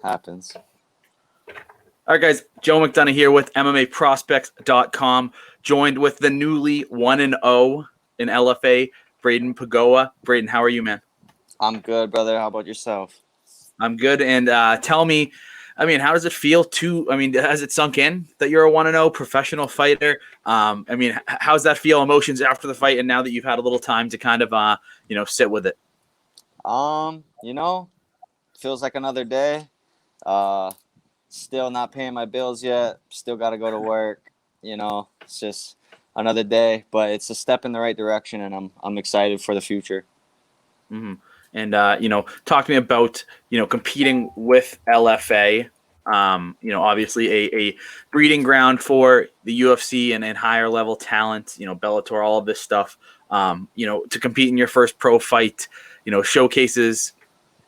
happens. All right, guys. Joe McDonough here with MMA-Prospects.com, joined with the newly 1-0 in LFA, Braden Pagaoa. Braden, how are you, man? I'm good, brother. How about yourself? I'm good. And tell me, how does it feel has it sunk in that you're a 1-0 professional fighter? How's that feel, emotions after the fight, and now that you've had a little time to kind of, sit with it? Feels like another day. Still not paying my bills yet. Still got to go to work. It's just another day, but it's a step in the right direction, and I'm excited for the future. Mm-hmm. And talk to me about competing with LFA. Obviously a breeding ground for the UFC and higher level talent. Bellator, all of this stuff. To compete in your first pro fight, showcases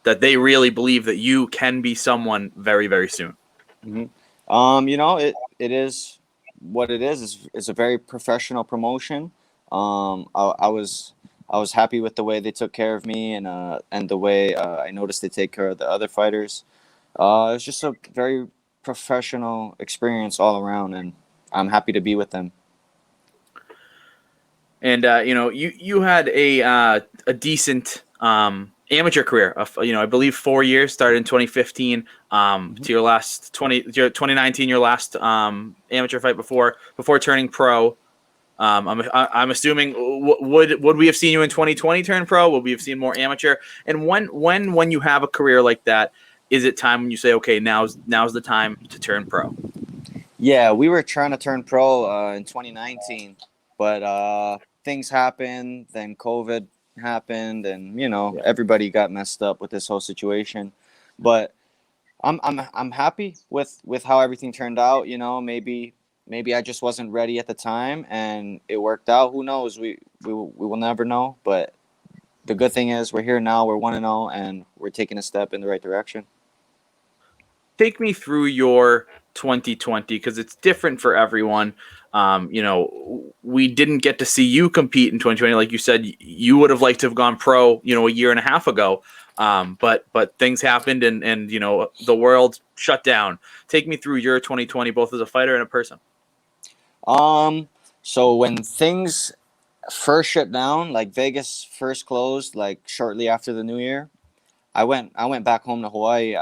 that they really believe that you can be someone very, very soon. Mm-hmm. It is what it is. It's a very professional promotion. I was happy with the way they took care of me and the way I noticed they take care of the other fighters. It's just a very professional experience all around, and I'm happy to be with them. And you had a decent amateur career of I believe 4 years, started in 2015 to your last 2019, your last amateur fight before turning pro. I'm assuming would we have seen you in 2020 turn pro? Would we have seen more amateur? And when you have a career like that, is it time when you say, okay, now's the time to turn pro? Yeah, we were trying to turn pro in 2019, but things happened. Then COVID happened, and everybody got messed up with this whole situation. But I'm happy with how everything turned out. Maybe I just wasn't ready at the time, and it worked out. Who knows? We will never know. But the good thing is we're here now. We're 1-0, and we're taking a step in the right direction. Take me through your 2020 because it's different for everyone. We didn't get to see you compete in 2020. Like you said, you would have liked to have gone pro, a year and a half ago. But things happened and the world shut down. Take me through your 2020, both as a fighter and a person. So when things first shut down, like Vegas first closed, like shortly after the New Year, I went back home to Hawaii.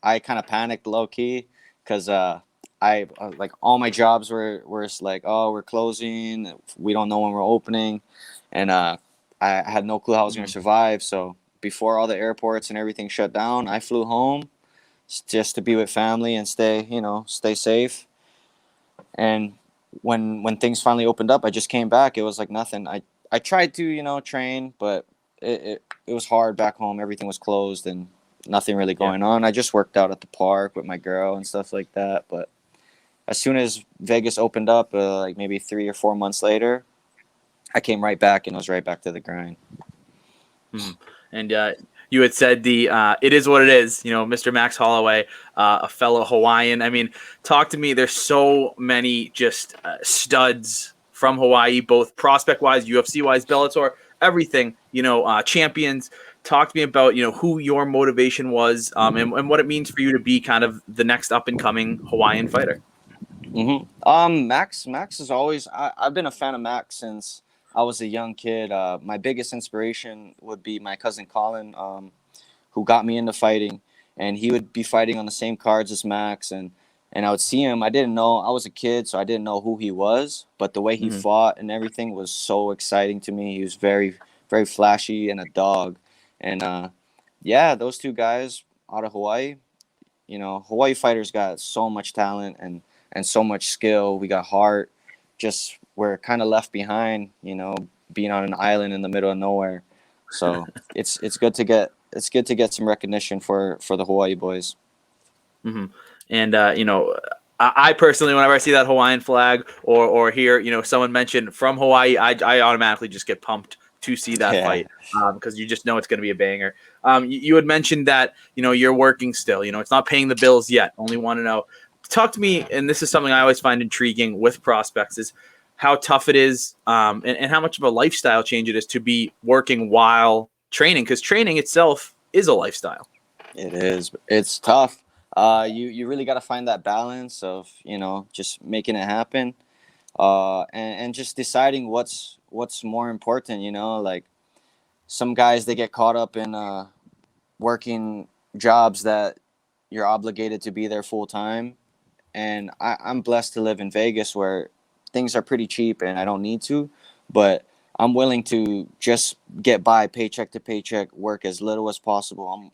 I kind of panicked low key because I like all my jobs were like, oh, we're closing, we don't know when we're opening, and I had no clue how I was going to survive. So before all the airports and everything shut down, I flew home just to be with family and stay safe. And when things finally opened up, I just came back. It was like nothing. I tried to train, but it was hard back home. Everything was closed and nothing really going on. I just worked out at the park with my girl and stuff like that. But as soon as Vegas opened up, like maybe 3 or 4 months later, I came right back and was right back to the grind. Mm-hmm. And you had said it is what it is. Mr. Max Holloway, a fellow Hawaiian. Talk to me. There's so many just studs from Hawaii, both prospect-wise, UFC-wise, Bellator, everything. Champions. Talk to me about who your motivation was and what it means for you to be kind of the next up-and-coming Hawaiian fighter. Mm-hmm. Max is always. I've been a fan of Max since I was a young kid. My biggest inspiration would be my cousin Colin, who got me into fighting, and he would be fighting on the same cards as Max, and I would see him. I didn't know. I was a kid, so I didn't know who he was, but the way he fought and everything was so exciting to me. He was very, very flashy and a dog, and those two guys out of Hawaii. Hawaii fighters got so much talent and so much skill. We got heart. Just we're kind of left behind, being on an island in the middle of nowhere. So it's good to get some recognition for the Hawaii boys. Mm-hmm. And I personally, whenever I see that Hawaiian flag or hear someone mention from Hawaii, I automatically just get pumped to see that fight because you just know it's going to be a banger. You had mentioned that you're working still. It's not paying the bills yet. Only want to know. Talk to me, and this is something I always find intriguing with prospects, is how tough it is and how much of a lifestyle change it is to be working while training, because training itself is a lifestyle. It is. It's tough. You really got to find that balance of just making it happen, and just deciding what's more important. Like some guys they get caught up in working jobs that you're obligated to be there full time, and I'm blessed to live in Vegas where things are pretty cheap and I don't need to, but I'm willing to just get by paycheck to paycheck, work as little as possible.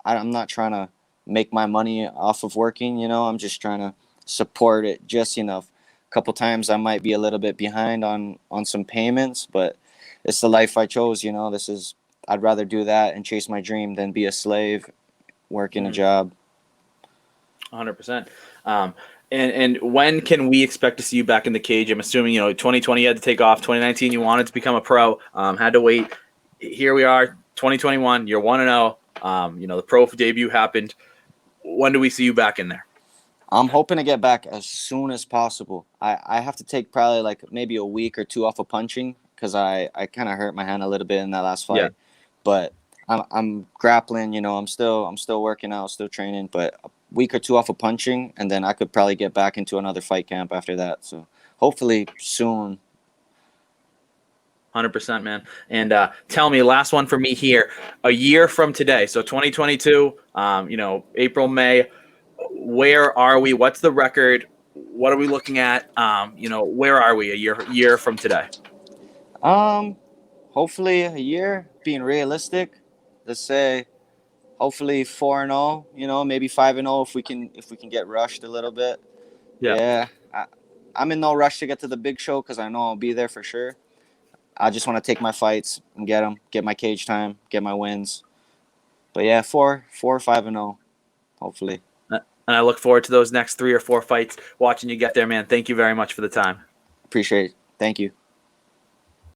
I'm not trying to make my money off of working. I'm just trying to support it just enough. A couple times I might be a little bit behind on some payments, but it's the life I chose. I'd rather do that and chase my dream than be a slave working a job. 100%. And when can we expect to see you back in the cage? I'm assuming 2020 you had to take off. 2019 you wanted to become a pro, had to wait. Here we are, 2021. You're 1-0. The pro debut happened. When do we see you back in there? I'm hoping to get back as soon as possible. I have to take probably like maybe a week or two off of punching because I kind of hurt my hand a little bit in that last fight. Yeah. But I'm grappling. I'm still working out, still training. But a week or two off of punching, and then I could probably get back into another fight camp after that. So hopefully soon. 100%, man. And tell me, last one for me here. A year from today, so 2022, April, May, where are we? What's the record? What are we looking at? Where are we a year from today? Hopefully a year, being realistic. Let's say hopefully 4-0, maybe 5-0 if we can get rushed a little bit. Yeah. I'm in no rush to get to the big show because I know I'll be there for sure. I just want to take my fights and get them, get my cage time, get my wins. But yeah, 5-0, hopefully. And I look forward to those next 3 or 4 fights, watching you get there, man. Thank you very much for the time. Appreciate it. Thank you.